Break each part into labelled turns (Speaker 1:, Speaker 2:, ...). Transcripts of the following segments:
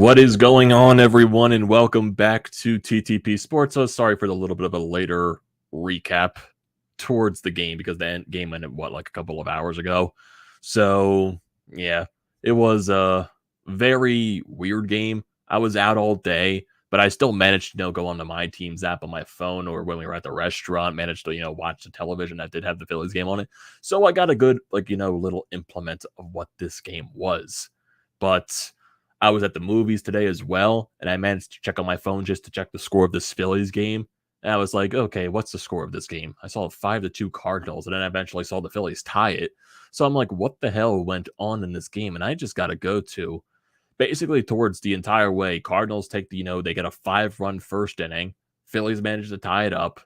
Speaker 1: What is going on, everyone, and welcome back to TTP Sports. So sorry for the little bit of a later recap towards the game because the game ended, like a couple of hours ago. So, yeah, it was a very weird game. I was out all day, but I still managed to, go onto my team's app on my phone, or when we were at the restaurant, managed to, watch the television that did have the Phillies game on it. So I got a good, little implement of what this game was. But I was at the movies today as well, and I managed to check on my phone just to check the score of this Phillies game. And I was like, okay, what's the score of this game? I saw 5-2 Cardinals, and then I eventually saw the Phillies tie it. So I'm like, what the hell went on in this game? And I just got to go to basically towards the entire way. Cardinals take the, they get a 5-run first inning. Phillies manage to tie it up.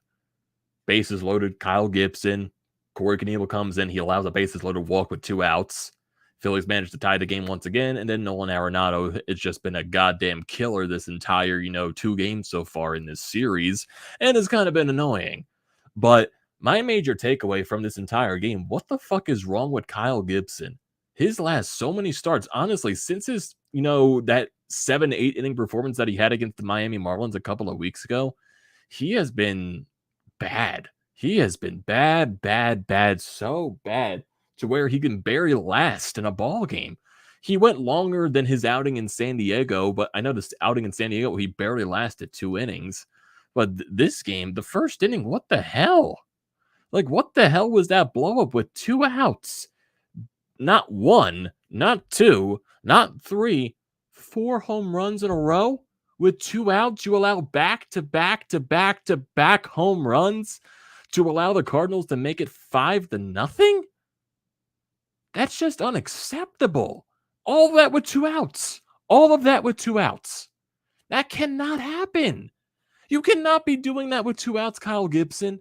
Speaker 1: Bases loaded, Kyle Gibson. Corey Knebel comes in. He allows a bases loaded walk with 2 outs. Phillies managed to tie the game once again, and then Nolan Arenado, it's just been a goddamn killer this entire, 2 games so far in this series, and it's kind of been annoying. But my major takeaway from this entire game, what the fuck is wrong with Kyle Gibson? His last so many starts, honestly, since his, that 7-8 inning performance that he had against the Miami Marlins a couple of weeks ago, he has been bad. He has been bad, so bad to where he can barely last in a ball game. He went longer than his outing in San Diego, but I know this outing in San Diego, he barely lasted 2 innings. But this game, the first inning, what the hell? Like, what the hell was that blow up with 2 outs? Not 1, not 2, not 3, 4 home runs in a row with 2 outs. You allow back-to-back home runs to allow the Cardinals to make it 5-0? That's just unacceptable. All of that with 2 outs. That cannot happen. You cannot be doing that with 2 outs, Kyle Gibson.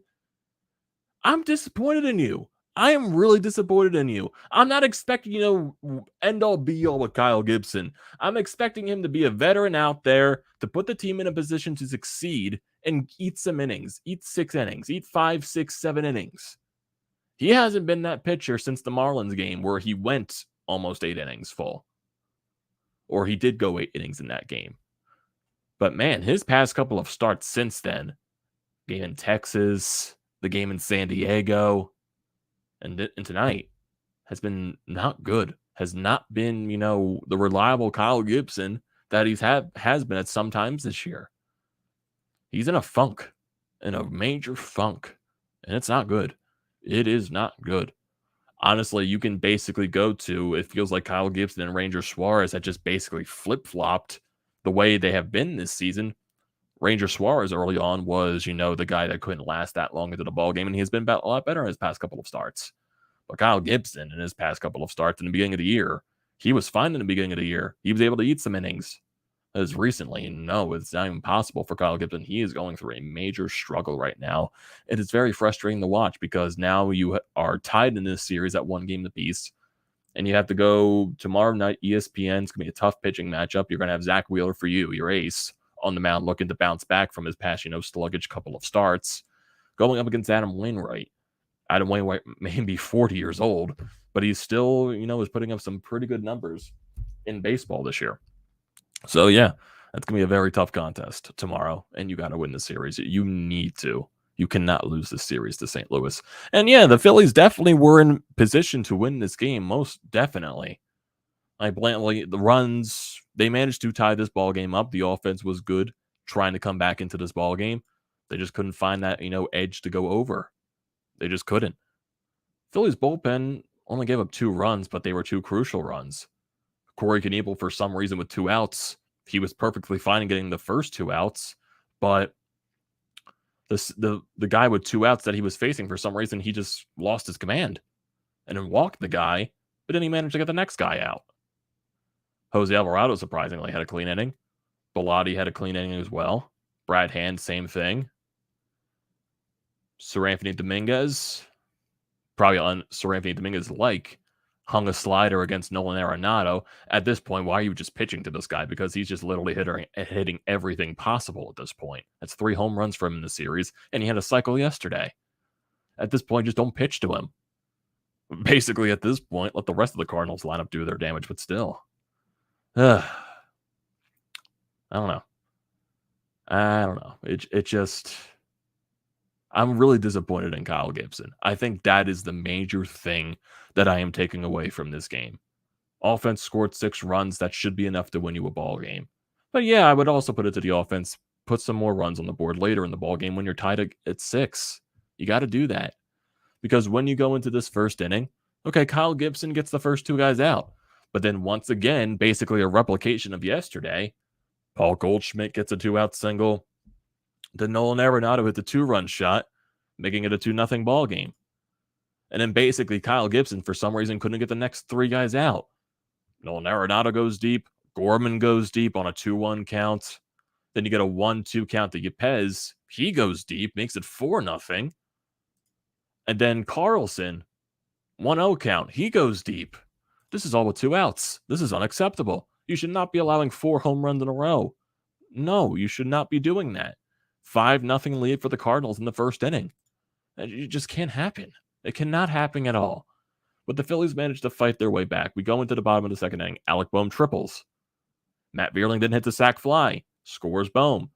Speaker 1: I'm disappointed in you. I am really disappointed in you. I'm not expecting, end all be all with Kyle Gibson. I'm expecting him to be a veteran out there to put the team in a position to succeed and eat some innings, eat 6 innings, eat 5, 6, 7 innings. He hasn't been that pitcher since the Marlins game where he went almost 8 innings full. Or he did go 8 innings in that game. But man, his past couple of starts since then, game in Texas, the game in San Diego, and tonight, has been not good. Has not been, the reliable Kyle Gibson that has been at some times this year. He's in a major funk, and it's not good. It is not good. Honestly, you can basically go to, it feels like Kyle Gibson and Ranger Suarez had just basically flip-flopped the way they have been this season. Ranger Suarez early on was, the guy that couldn't last that long into the ball game, and he has been a lot better in his past couple of starts. But Kyle Gibson, in his past couple of starts in the beginning of the year, he was fine in the beginning of the year. He was able to eat some innings. As recently, no, it's not even possible for Kyle Gibson. He is going through a major struggle right now. It is very frustrating to watch because now you are tied in this series at 1 game apiece, and you have to go tomorrow night, ESPN. It's going to be a tough pitching matchup. You're going to have Zack Wheeler for you, your ace, on the mound looking to bounce back from his past, sluggish couple of starts, going up against Adam Wainwright. Adam Wainwright may be 40 years old, but he's still, is putting up some pretty good numbers in baseball this year. So, yeah, that's going to be a very tough contest tomorrow, and you got to win the series. You need to. You cannot lose this series to St. Louis. And, yeah, the Phillies definitely were in position to win this game, most definitely. The runs, they managed to tie this ball game up. The offense was good trying to come back into this ball game. They just couldn't find that, edge to go over. They just couldn't. Phillies bullpen only gave up 2 runs, but they were 2 crucial runs. Corey Knebel, for some reason, with 2 outs, he was perfectly fine in getting the first 2 outs, but the guy with 2 outs that he was facing, for some reason, he just lost his command and then walked the guy, but then he managed to get the next guy out. Jose Alvarado, surprisingly, had a clean inning. Bilotti had a clean inning as well. Brad Hand, same thing. Sir Anthony Dominguez, probably Sir Anthony Dominguez hung a slider against Nolan Arenado. At this point, why are you just pitching to this guy? Because he's just literally hitting everything possible at this point. That's 3 home runs for him in the series, and he had a cycle yesterday. At this point, just don't pitch to him. Basically, at this point, let the rest of the Cardinals lineup do their damage, but still. I don't know. I don't know. It just, I'm really disappointed in Kyle Gibson. I think that is the major thing that I am taking away from this game. Offense scored 6 runs. That should be enough to win you a ball game. But yeah, I would also put it to the offense. Put some more runs on the board later in the ball game when you're tied at 6. You got to do that. Because when you go into this first inning, okay, Kyle Gibson gets the first 2 guys out. But then once again, basically a replication of yesterday, Paul Goldschmidt gets a 2-out single. Then Nolan Arenado hit the 2-run shot, making it a 2-0 ball game. And then basically Kyle Gibson, for some reason, couldn't get the next 3 guys out. Nolan Arenado goes deep. Gorman goes deep on a 2-1 count. Then you get a 1-2 count to Yepez. He goes deep, makes it 4-0. And then Carlson, 1-0 count. He goes deep. This is all with 2 outs. This is unacceptable. You should not be allowing 4 home runs in a row. No, you should not be doing that. 5-0 lead for the Cardinals in the first inning. It just can't happen. It cannot happen at all. But the Phillies managed to fight their way back. We go into the bottom of the second inning. Alec Bohm triples. Matt Vierling didn't hit the sac fly. Scores Bohm.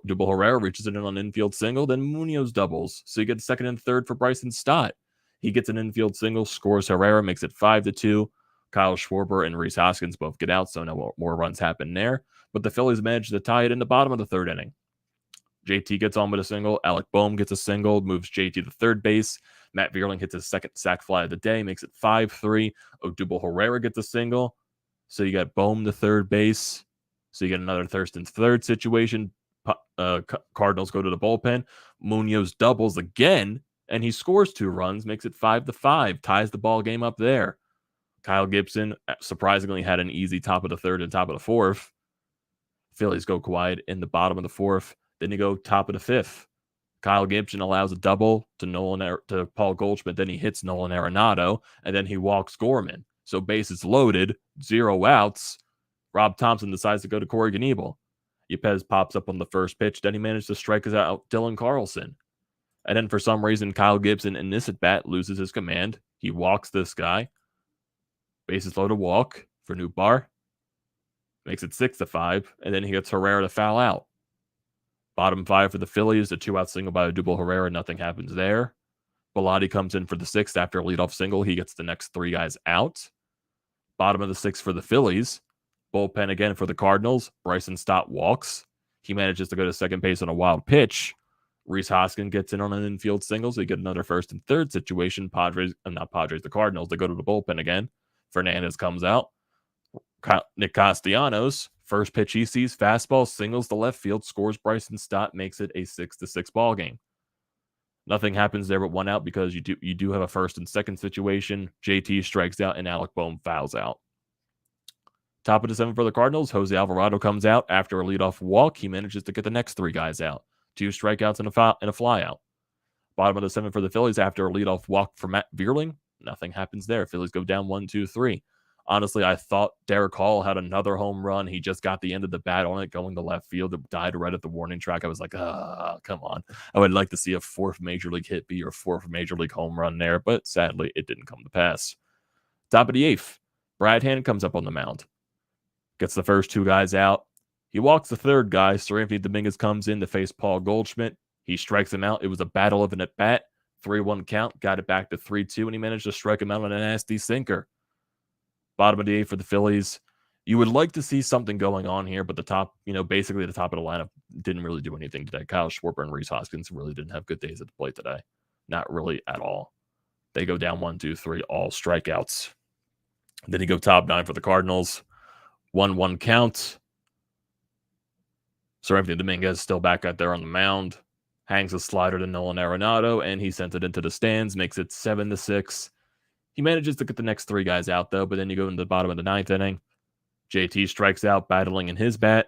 Speaker 1: Dubal Herrera reaches it in on an infield single. Then Munoz doubles. So you get second and third for Bryce and Stott. He gets an infield single, scores Herrera, makes it 5-2. Kyle Schwarber and Rhys Hoskins both get out, so no more runs happen there. But the Phillies managed to tie it in the bottom of the third inning. JT gets on with a single. Alec Bohm gets a single, moves JT to third base. Matt Vierling hits his second sac fly of the day, makes it 5-3. Odubel Herrera gets a single. So you got Bohm to third base. So you get another first and third situation. Cardinals go to the bullpen. Munoz doubles again, and he scores 2 runs, makes it 5-5, ties the ball game up there. Kyle Gibson surprisingly had an easy top of the third and top of the fourth. Phillies go quiet in the bottom of the fourth. Then you go top of the fifth. Kyle Gibson allows a double to Paul Goldschmidt. Then he hits Nolan Arenado, and then he walks Gorman. So bases loaded, 0 outs. Rob Thompson decides to go to Corey Knebel. Yepez pops up on the first pitch. Then he managed to strike out Dylan Carlson. And then for some reason, Kyle Gibson in this at-bat loses his command. He walks this guy. Bases loaded walk for Nootbaar. Makes it 6-5. And then he gets Herrera to foul out. Bottom 5 for the Phillies. The 2-out single by Odubel Herrera. Nothing happens there. Bellotti comes in for the 6th after a leadoff single. He gets the next 3 guys out. Bottom of the 6th for the Phillies. Bullpen again for the Cardinals. Bryce and Stott walks. He manages to go to second base on a wild pitch. Rhys Hoskins gets in on an infield single, so you get another first and third situation. The Cardinals, they go to the bullpen again. Fernandez comes out. Nick Castellanos, first pitch he sees, fastball, singles to left field, scores Bryce and Stott, makes it a 6-6 ball game. Nothing happens there but 1 out because you do have a first and second situation. JT strikes out and Alec Bohm fouls out. Top of the 7th for the Cardinals, Jose Alvarado comes out after a leadoff walk. He manages to get the next 3 guys out. 2 strikeouts and a fly out. Bottom of the 7th for the Phillies after a leadoff walk for Matt Vierling. Nothing happens there. Phillies go down 1-2-3. Honestly, I thought Derek Hall had another home run. He just got the end of the bat on it going to left field. It died right at the warning track. I was like, come on. I would like to see a 4th major league hit be your 4th major league home run there, but sadly, it didn't come to pass. Top of the 8th, Brad Hand comes up on the mound. Gets the first 2 guys out. He walks the 3rd guy. Sir Anthony Dominguez comes in to face Paul Goldschmidt. He strikes him out. It was a battle of an at-bat. 3-1 count. Got it back to 3-2, and he managed to strike him out on a nasty sinker. Bottom of the 8th for the Phillies. You would like to see something going on here, but the top, basically the top of the lineup didn't really do anything today. Kyle Schwarber and Rhys Hoskins really didn't have good days at the plate today. Not really at all. They go down 1-2-3, all strikeouts. Then you go top 9 for the Cardinals. 1-1 count. Sir Anthony Dominguez still back out there on the mound. Hangs a slider to Nolan Arenado, and he sent it into the stands, makes it 7-6. He manages to get the next 3 guys out, though, but then you go into the bottom of the 9th inning. JT strikes out, battling in his bat.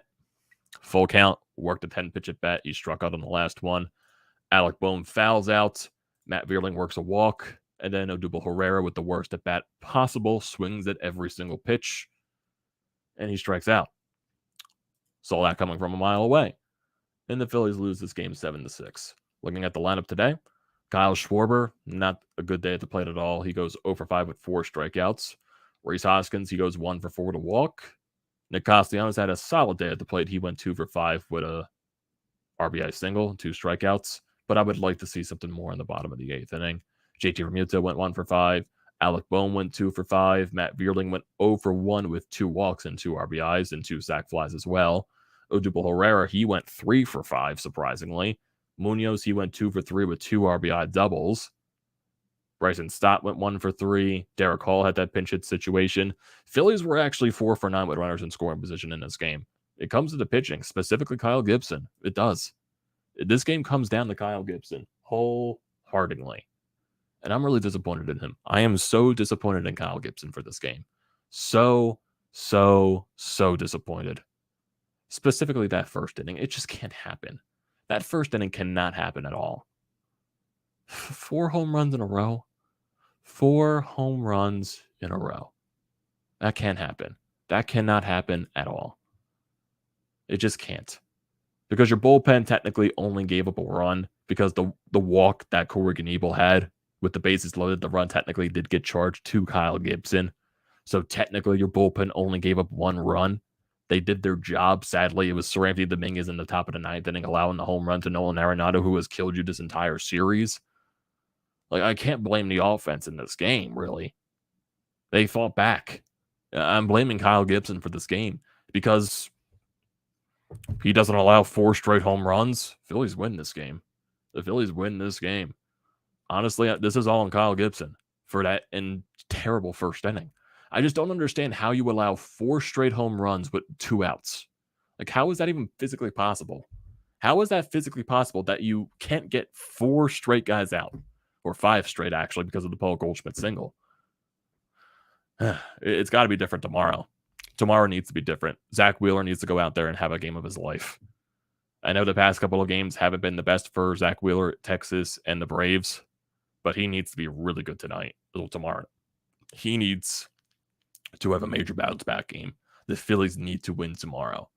Speaker 1: Full count, worked a 10-pitch at bat. He struck out on the last one. Alec Bohm fouls out. Matt Vierling works a walk. And then Odubel Herrera, with the worst at bat possible, swings at every single pitch. And he strikes out. Saw that coming from a mile away. And the Phillies lose this game 7-6. Looking at the lineup today, Kyle Schwarber, not a good day at the plate at all. He goes 0 for 5 with 4 strikeouts. Rhys Hoskins, he goes 1 for 4 to walk. Nick Castellanos had a solid day at the plate. He went 2 for 5 with a RBI single and 2 strikeouts, but I would like to see something more in the bottom of the 8th inning. JT Realmuto went 1 for 5. Alec Bohm went 2 for 5. Matt Vierling went 0 for 1 with 2 walks and 2 RBIs and 2 sac flies as well. Odubel Herrera, he went 3 for 5, surprisingly. Munoz, he went 2 for 3 with 2 RBI doubles. Bryson Stott went 1 for 3. Derek Hall had that pinch hit situation. Phillies were actually 4 for 9 with runners in scoring position in this game. It comes to the pitching, specifically Kyle Gibson. It does. This game comes down to Kyle Gibson wholeheartedly. And I'm really disappointed in him. I am so disappointed in Kyle Gibson for this game. So disappointed. Specifically that first inning. It just can't happen. That first inning cannot happen at all. 4 home runs in a row. 4 home runs in a row. That can't happen. That cannot happen at all. It just can't. Because your bullpen technically only gave up a run because the walk that Corey Knebel had with the bases loaded, the run technically did get charged to Kyle Gibson. So technically your bullpen only gave up 1 run. They did their job. Sadly, it was Seranthony Dominguez in the top of the 9th inning allowing the home run to Nolan Arenado, who has killed you this entire series. Like, I can't blame the offense in this game, really. They fought back. I'm blaming Kyle Gibson for this game because he doesn't allow 4 straight home runs. Phillies win this game. The Phillies win this game. Honestly, this is all on Kyle Gibson for that terrible first inning. I just don't understand how you allow 4 straight home runs with 2 outs. Like, how is that even physically possible? How is that physically possible that you can't get 4 straight guys out? Or 5 straight, actually, because of the Paul Goldschmidt single. It's got to be different tomorrow. Tomorrow needs to be different. Zack Wheeler needs to go out there and have a game of his life. I know the past couple of games haven't been the best for Zack Wheeler, Texas, and the Braves, but he needs to be really good tomorrow. He needs to have a major bounce back game. The Phillies need to win tomorrow.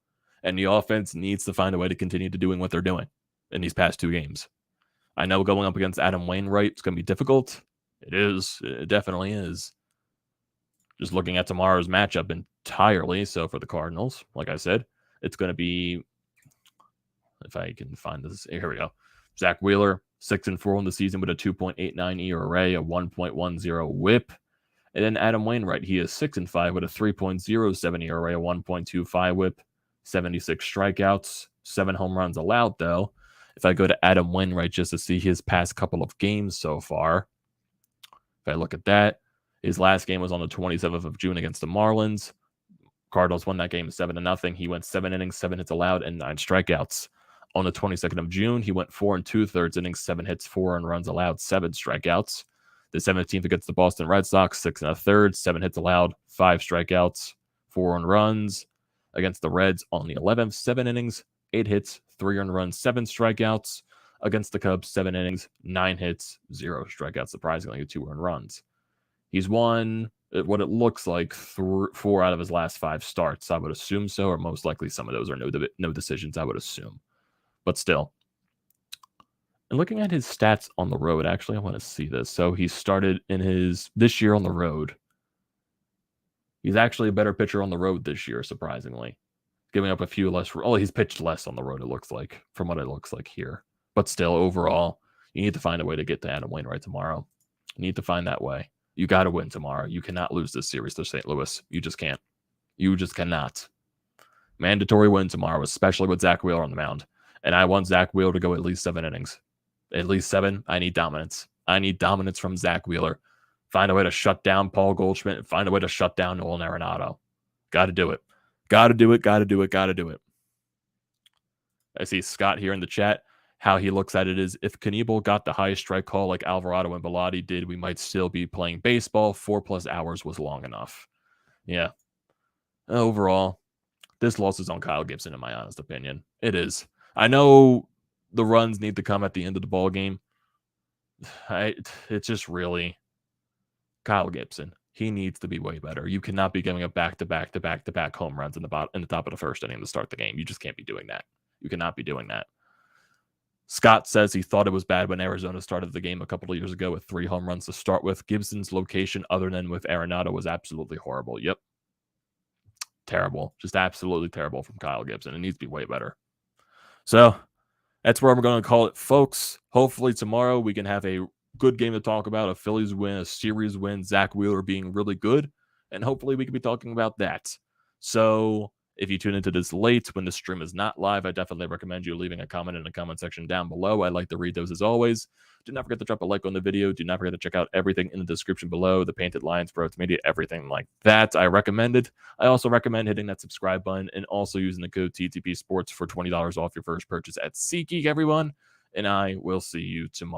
Speaker 1: And the offense needs to find a way to continue to doing what they're doing in these past 2 games. I know going up against Adam Wainwright is going to be difficult. It is. It definitely is. Just looking at tomorrow's matchup entirely. So for the Cardinals, like I said, it's going to be, if I can find this, here we go. Zack Wheeler, 6-4 in the season with a 2.89 ERA, a 1.10 WHIP. And then Adam Wainwright, he is 6-5 with a 3.07 ERA, a 1.25 WHIP, 76 strikeouts, 7 home runs allowed though. If I go to Adam Wainwright just to see his past couple of games so far, if I look at that, his last game was on the 27th of June against the Marlins. Cardinals won that game 7-0. He went 7 innings, 7 hits allowed, and 9 strikeouts. On the 22nd of June, he went 4 2/3 innings, 7 hits, 4 earned runs allowed, 7 strikeouts. The 17th against the Boston Red Sox, 6 1/3, 7 hits allowed, 5 strikeouts, 4 earned runs. Against the Reds on the 11th, 7 innings, 8 hits, 3 earned runs, 7 strikeouts. Against the Cubs, 7 innings, 9 hits, 0 strikeouts, surprisingly, 2 earned runs. He's won what it looks like 4 out of his last 5 starts. I would assume so, or most likely some of those are no decisions, I would assume. But still. And looking at his stats on the road, actually, I want to see this. So he started this year on the road. He's actually a better pitcher on the road this year, surprisingly. Giving up a few less. He's pitched less on the road, it looks like, from what it looks like here. But still, overall, you need to find a way to get to Adam Wainwright tomorrow. You need to find that way. You got to win tomorrow. You cannot lose this series to St. Louis. You just can't. You just cannot. Mandatory win tomorrow, especially with Zack Wheeler on the mound. And I want Zack Wheeler to go at least 7 innings. At least 7. I need dominance. I need dominance from Zack Wheeler. Find a way to shut down Paul Goldschmidt and find a way to shut down Nolan Arenado. Got to do it. Got to do it. Got to do it. Got to do it. I see Scott here in the chat. How he looks at it is, if Knebel got the highest strike call like Alvarado and Bilotti did, we might still be playing baseball. 4+ hours was long enough. Yeah. Overall, this loss is on Kyle Gibson, in my honest opinion. It is. I know the runs need to come at the end of the ball game. It's just really Kyle Gibson. He needs to be way better. You cannot be giving up back-to-back home runs in the top of the first inning to start the game. You just can't be doing that. You cannot be doing that. Scott says he thought it was bad when Arizona started the game a couple of years ago with 3 home runs to start with. Gibson's location, other than with Arenado, was absolutely horrible. Yep. terrible. Just absolutely terrible from Kyle Gibson. It needs to be way better. So that's where we're going to call it, folks. Hopefully tomorrow we can have a good game to talk about, a Phillies win, a series win, Zack Wheeler being really good, and hopefully we can be talking about that. So if you tune into this late when the stream is not live, I definitely recommend you leaving a comment in the comment section down below. I like to read those as always. Do not forget to drop a like on the video. Do not forget to check out everything in the description below, the Painted Lines, BrodesMedia, everything like that. I recommend it. I also recommend hitting that subscribe button and also using the code TTPSPORTS for $20 off your first purchase at SeatGeek, everyone. And I will see you tomorrow.